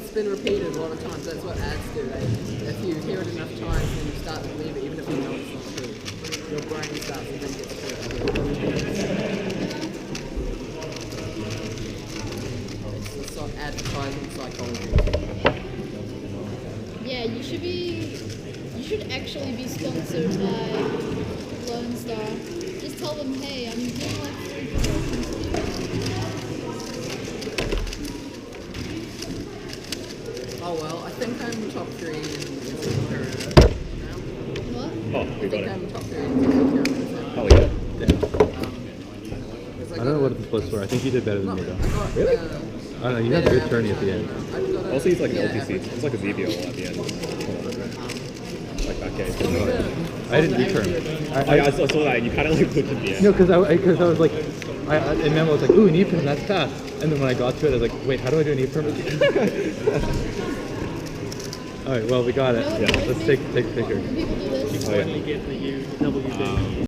it's been repeated a lot of times. That's what ads do. If you hear it enough times, then you start to believe it, even if you know it's not true. Your brain starts to think it's true. It's the sort of advertising psychology. Yeah, you should actually be sponsored by Lone Star. Just tell them, hey, I'm doing like 3 promotions for you. Oh well, I think I'm top 3 in Instagram now. What? Oh, we got I think it. I'm top 3 in Instagram. Oh, yeah. I don't know what it's supposed for. I think you did better than me though. Really? I don't know, you had a good tourney at the end. Also, he's like an LTC. It's like a ZVO at the end. Like that case. I didn't return. I saw that. You kind of like looked at the end. No, because I was like, in memo I was like, ooh, an E-perm, that's fast. And then when I got to it, I was like, wait, how do I do an E-perm? Alright, well, we got it. No, Yeah, let's take a picture. People do this. Oh, yeah. Get the UW thing.